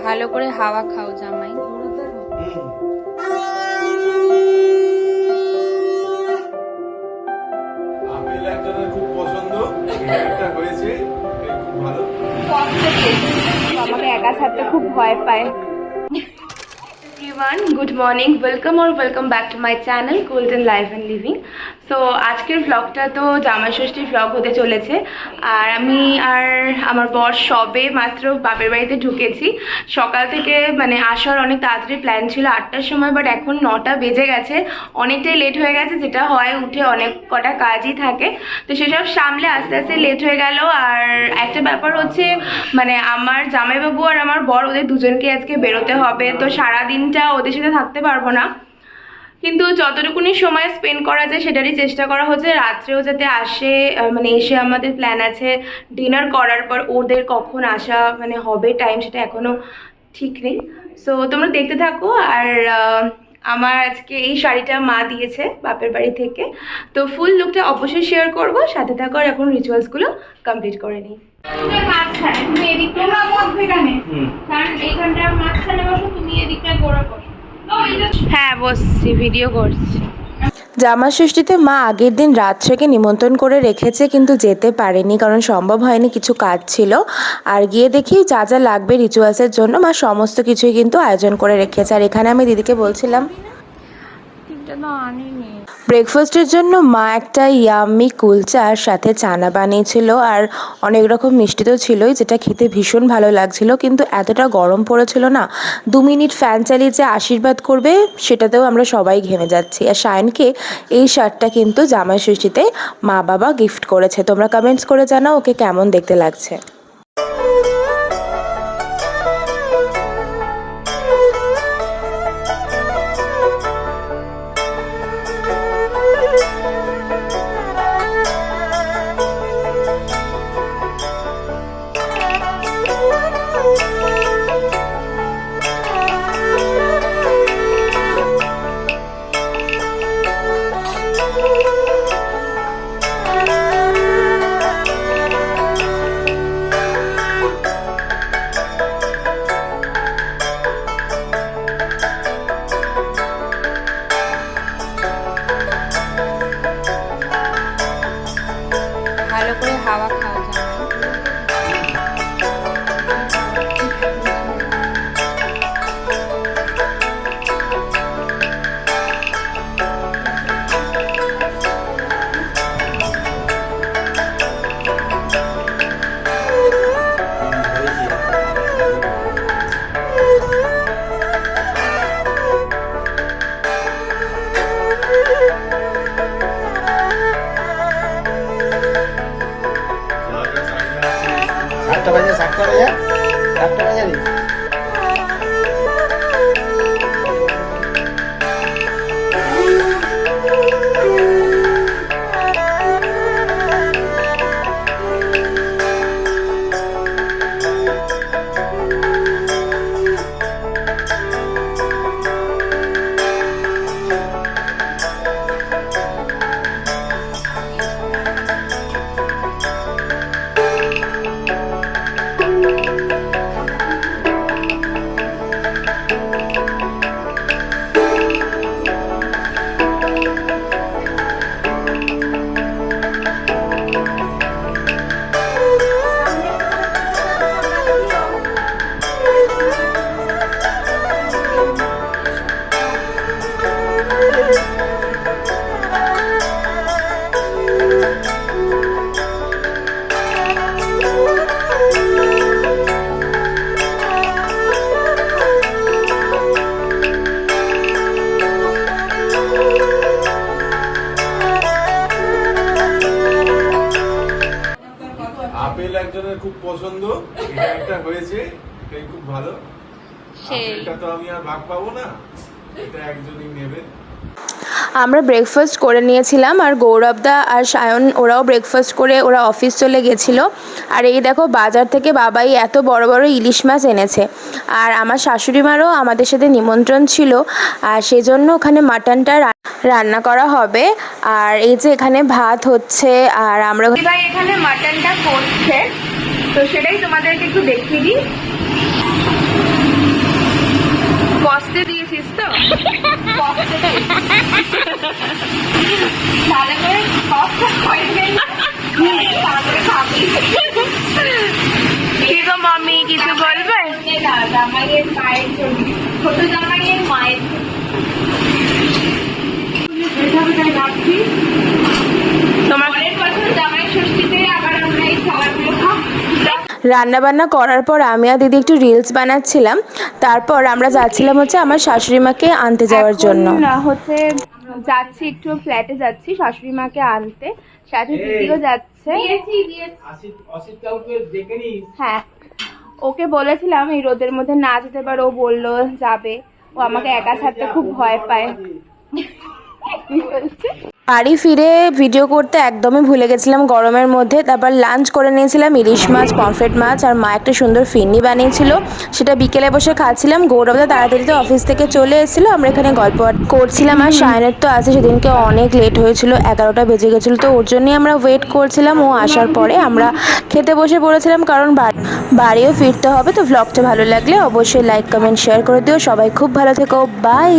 ভালো করে হাওয়া খাও জামাই। আপেল একজনের খুব পছন্দ, এটা হয়েছে খুব ভালো। আমাকে একা ছাড়তে খুব ভয় পায়। Everyone, good morning, welcome back to my channel golden life and living. So আজকের ভ্লগটা তো জামাই ষষ্ঠীর ভ্লগ হতে চলেছে। আর আমি আর আমার বর সবে মাত্র বাপের বাড়িতে ঢুকেছি। সকাল থেকে মানে আসার অনেক তাড়াতাড়ি প্ল্যান ছিল 8টার সময়, বাট এখন 9টা বেজে গেছে, অনেকটাই লেট হয়ে গেছে। যেটা হয়, উঠে অনেক কটা কাজই থাকে, তো সেসব সামলে আস্তে আস্তে লেট হয়ে গেল। আর একটা ব্যাপার হচ্ছে, মানে আমার জামাইবাবু আর আমার বর, ওদের দুজনকে আজকে বেরোতে হবে, তো সারাদিনটা ওদের সাথে থাকতে পারবো না। কিন্তু যতটুকুনি সময় স্পেন্ড করা যায় সেটারই চেষ্টা করা হচ্ছে। রাত্রেও যাতে আসে, মানে এসে আমাদের প্ল্যান আছে ডিনার করার পর ওদের কখন আসা মানে হবে টাইম, সেটা এখনো ঠিক নেই। সো তোমরা দেখতে থাকো। আর আমার আজকে এই শাড়িটা মা দিয়েছে বাপের বাড়ি থেকে, তো ফুল লুকটা অবশ্যই শেয়ার করব, সাথে থাকো। আর এখন রিচুয়ালসগুলো কমপ্লিট করে নিই। তুমি এদিকটা মধ্যখানে, কারণ এইখানটা মাঝখানে বসো, তুমি এদিকটা গোড়া বসো। হ্যাঁ বসছি, ভিডিও করছি। জামা ষষ্ঠীতে মা আগের দিন রাত থেকে নিমন্ত্রণ করে রেখেছে, কিন্তু যেতে পারেনি কারণ সম্ভব হয়নি, কিছু কাজ ছিল। আর গিয়ে দেখি যা যা লাগবে রিচুয়ালসের জন্য মা সমস্ত কিছুই কিন্তু আয়োজন করে রেখেছে। আর এখানে আমি দিদিকে বলছিলাম ব্রেকফাস্টের জন্য মা একটা ইয়াম্মি কুলচা আর সাথে চানা বানিয়েছিল, আর অনেক রকম মিষ্টি তো ছিলই, যেটা খেতে ভীষণ ভালো লাগছিল। কিন্তু এতটা গরম পড়েছিল না, 2 মিনিট ফ্যান চালিয়ে যে আশীর্বাদ করবে সেটাতেও আমরা সবাই ঘেমে যাচ্ছি। আর সায়নকে এই শার্টটা কিন্তু জামাই ষষ্ঠীতে মা বাবা গিফট করেছে। তোমরা কমেন্টস করে জানাও ওকে কেমন দেখতে লাগছে। ভালো করে হাওয়া খাও জামাই। সাতটা বাজে সাতটা বাজে নি আপেল একজনের খুব পছন্দ, এটা হয়েছে এটাই খুব ভালো। আপেলটা তো আমি আর ভাগ পাবো না, এটা একজনই নেবে। আমরা ব্রেকফাস্ট করে নিয়েছিলাম, আর গৌরবদা আর সায়ন ওরাও ব্রেকফাস্ট করে ওরা অফিস চলে গেছিলো। আর এই দেখো বাজার থেকে বাবাই এত বড় বড় ইলিশ মাছ এনেছে। আর আমার শাশুড়ি মারও আমাদের সাথে নিমন্ত্রণ ছিল, আর সেজন্য ওখানে মাটনটা রান্না করা হবে। আর এই যে এখানে ভাত হচ্ছে, আর আমরা ভাই এখানে মাটনটা করছে, তো সেটাই তোমাদেরকে একটু দেখিয়ে দিই। কষ্টে দিয়েছিস তো? কষ্টটাই ভালো করে কষ্ট করে তারপরে খাবি। কি গো মাম্মি, কিছু বলবে? জামাইয়ের মায়ের জন্য, ছোট জামাইয়ের মায়ের তোমার পরের বছর জামাই ষষ্ঠীতে আবার আমরা এই খাবারগুলো খাবো। রান্না বান্না করার পর আমি আর দিদি একটু রিলস বানাচ্ছিলাম। তারপর আমরা যাচ্ছিলাম হচ্ছে আমার শাশুড়ি মাকে আনতে যাওয়ার জন্য। হচ্ছে যাচ্ছি, একটু ফ্ল্যাটে যাচ্ছি শাশুড়ি মাকে আনতে, সাথে দিদিও যাচ্ছে। হ্যাঁ, ওকে বলেছিলাম এই রোদের মধ্যে না যেতে পারে, ও বললো যাবে। ও আমাকে একা ছাড়তে খুব ভয় পায়। বাড়ি ফিরে ভিডিও করতে একদমই ভুলে গেছিলাম গরমের মধ্যে। তারপর লাঞ্চ করে নিয়েছিলাম ইলিশ মাছ, পমফ্রেট মাছ, আর মা একটা সুন্দর ফিরনি বানিয়েছিল, সেটা বিকেলে বসে খাচ্ছিলাম। গৌরবদা তাড়াতাড়ি তো অফিস থেকে চলে এসেছিলো, আমরা এখানে গল্প করছিলাম। আর সায়নের তো আছে, সেদিনকে অনেক লেট হয়েছিল, 11টা বেজে গেছিলো, তো ওর জন্যই আমরা ওয়েট করছিলাম। ও আসার পরে আমরা খেতে বসে পড়েছিলাম, কারণ বাড়িও ফিরতে হবে। তো ভ্লগটা ভালো লাগলে অবশ্যই লাইক, কমেন্ট, শেয়ার করে দিও। সবাই খুব ভালো থেকো, বাই।